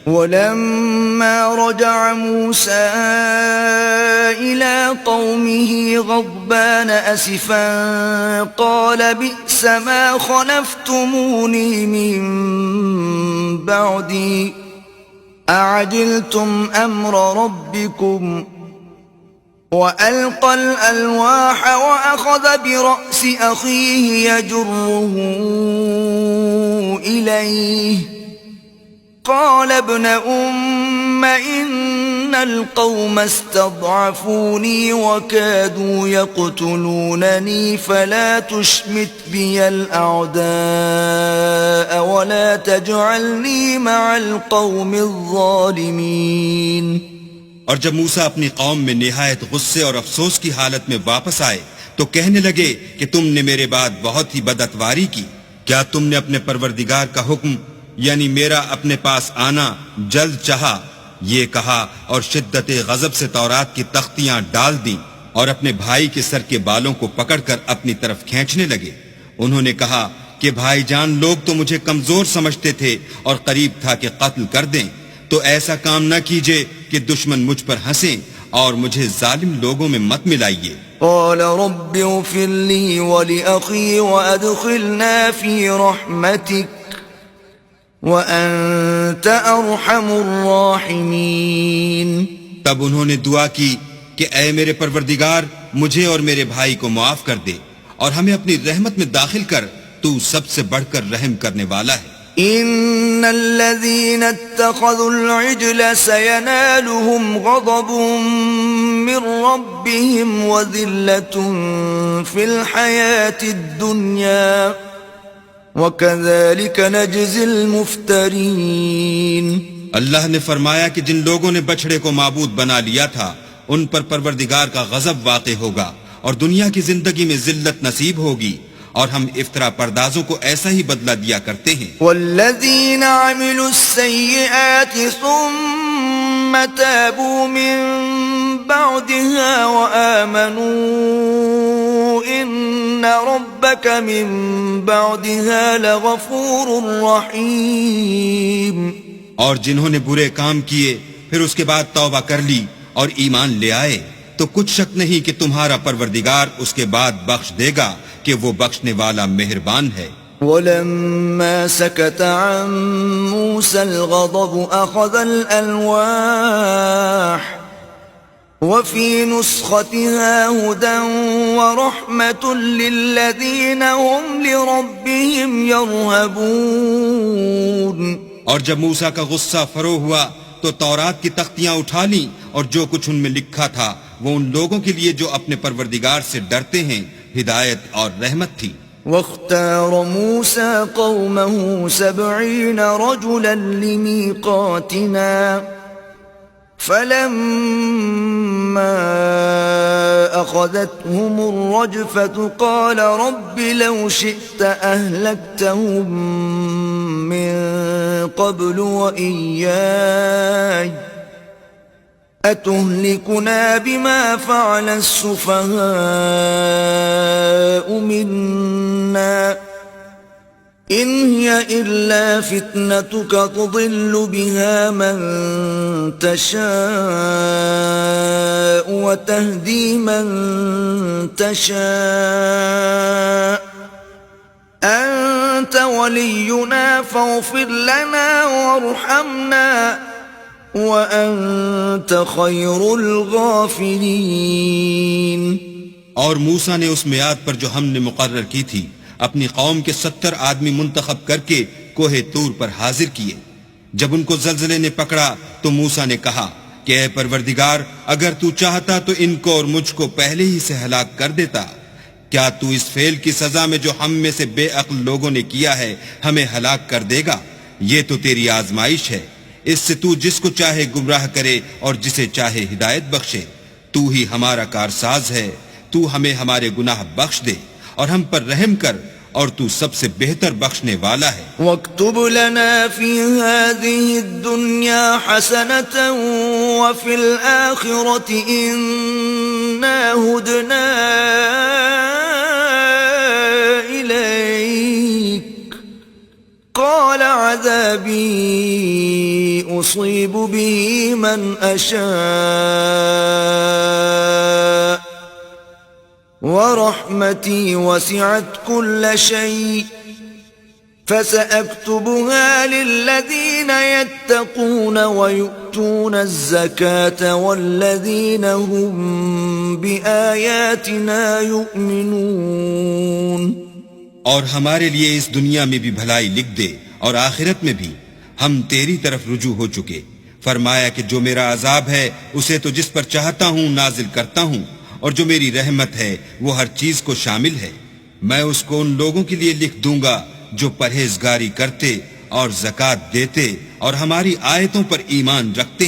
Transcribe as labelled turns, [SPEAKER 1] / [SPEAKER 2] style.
[SPEAKER 1] वलम्मा रजअ मूसा इला कौमिही गज़बान असिफ़न क़ाल बि'स मा ख़लफ़्तुमूनी मिन बअदी अअजिल्तुम अम्र रब्बिकुम वअल्क़ल अलवाह वअख़ज़ बिरअसी अख़ीहि यजुर्रुहु इलैहि क़ाल इब्न उम्म इन्नल क़ौम इस्तज़अफ़ूनी वकादू यक़्तुलूननी फला तुश्मित बियल अअदाअ वला तजअलनी मअल क़ौमिज़ ज़ालिमीन।
[SPEAKER 2] और जब मूसा अपनी कौम में निहायत गुस्से और अफसोस की हालत में वापस आए तो कहने लगे कि तुमने मेरे बाद बहुत ही बदअतवारी की। क्या तुमने अपने परवरदिगार का हुक्म यानी मेरा अपने पास आना जल्द चाहा? ये कहा और शिद्दत गजब से तौरात की तख्तियां डाल दी और अपने भाई के सर के बालों को पकड़कर अपनी तरफ खींचने लगे। उन्होंने कहा कि भाईजान, लोग तो मुझे कमजोर समझते थे और करीब था कि कत्ल कर दें, तो ऐसा काम न कीजिए कि दुश्मन मुझ पर हंसें और मुझे जालिम लोगों में मत मिलाइए।
[SPEAKER 1] क़ाल रब्बि इग़फ़िर ली व लिअख़ी वअदख़िलना फ़ी रहमतिक व अन्त अरहमुर राहिमीन।
[SPEAKER 2] तब उन्होंने दुआ की कि ऐ मेरे परवरदिगार, मुझे और मेरे भाई को माफ कर दे और हमें अपनी रहमत में दाखिल कर, तू सबसे बढ़कर रहम करने वाला है।
[SPEAKER 1] इन्नल्लज़ीना इत्तख़ज़ुल इज्ल सयनालुहुम ग़ज़बुम मिर रब्बिहिम व ज़िल्लतुन फ़िल हयातिद दुन्या व कज़ालिक नजज़िल मुफ्तरीन।
[SPEAKER 2] अल्लाह ने फरमाया कि जिन लोगों ने बछड़े को माबूद बना लिया था उन पर परवरदिगार का गजब वाक़े होगा और दुनिया की जिंदगी में जिल्लत नसीब होगी और हम इफ्तरा परदाजों को ऐसा ही बदला दिया करते हैं।
[SPEAKER 1] वल्लज़ीना अमिलुस्सय्यिआति सुम्मा ताबू मिन बअदिहा व आमनू इन्न रब्बक मिन बअदिहा लगफूरुर रहीम।
[SPEAKER 2] और जिन्होंने बुरे काम किए फिर उसके बाद तौबा कर ली और ईमान ले आए तो कुछ शक नहीं कि तुम्हारा परवरदिगार उसके बाद बख्श देगा कि वो बख्शने वाला मेहरबान है।
[SPEAKER 1] वलम्मा सकत अन मूसल गज़ब अख़ज़ल अलवाह वफ़ी नुस्ख़तिहा हुदन व रहमतुन लिल्लज़ीना हुम लिरब्बिहिम यरहबून।
[SPEAKER 2] और जब मूसा का गुस्सा फरो हुआ तो तौरात की तख्तियां उठा ली और जो कुछ उनमें लिखा था वो उन लोगों के लिए जो अपने परवरदिगार से डरते हैं हिदायत और रहमत थी।
[SPEAKER 1] वख्तार मूसा कौमहु सबईन रजुलन लिमीक़ातिना फलम्मा अख़ज़तहुमुर रजफ़तु क़ाल रब्बि लौ शि'त अहलक्तहुम मिन क़ब्लु व इय्याय अतुहलिकुना बिमा फ़अल अस्सुफ़हाअ मिन्ना इन हिय इल्ला फ़ित्नतुक तुदिल्लु बिहा मन तशाअ व तहदी मन तशाअ अंत वलियुना फ़ग़फ़िर लना वरहमना व अंत खैरुल गाफ़िरीन।
[SPEAKER 2] और मूसा ने उस मियाद पर जो हमने मुकर्रर की थी अपनी कौम के 70 आदमी मुंतखब करके कोहे तूर पर हाजिर किए। जब उनको जल्जले ने पकड़ा तो मूसा ने कहा कि ऐ परवरदिगार, अगर तू चाहता तो इनको और मुझको पहले ही से हलाक कर देता। क्या तू इस फेल की सजा में जो हम में से बेअक्ल लोगों ने किया है हमें हलाक कर देगा? ये तो तेरी आजमाइश है, इससे तू जिसको चाहे गुमराह करे और जिसे चाहे हिदायत बख्शे। तू ही हमारा कारसाज है, तू हमें हमारे गुनाह बख्श दे और हम पर रहम कर और तू सबसे बेहतर बख्शने वाला है।
[SPEAKER 1] वक्तुब लना फी हाज़िहि दुन्या हसनतन व फिल आखिरति इन्ना हुदना इलैक قال عذابي أصيب به من أشاء ورحمتي وسعت كل شيء فسأكتبها للذين يتقون ويؤتون الزكاة والذين هم بآياتنا يؤمنون।
[SPEAKER 2] और हमारे लिए इस दुनिया में भी भलाई लिख दे और आखिरत में भी हम तेरी तरफ रुजू हो चुके। फरमाया कि जो मेरा अजाब है उसे तो जिस पर चाहता हूँ नाजिल करता हूँ, और जो मेरी रहमत है वो हर चीज को शामिल है। मैं उसको उन लोगों के लिए लिख दूंगा जो परहेजगारी करते और ज़कात देते और हमारी आयतों पर ईमान रखते हैं।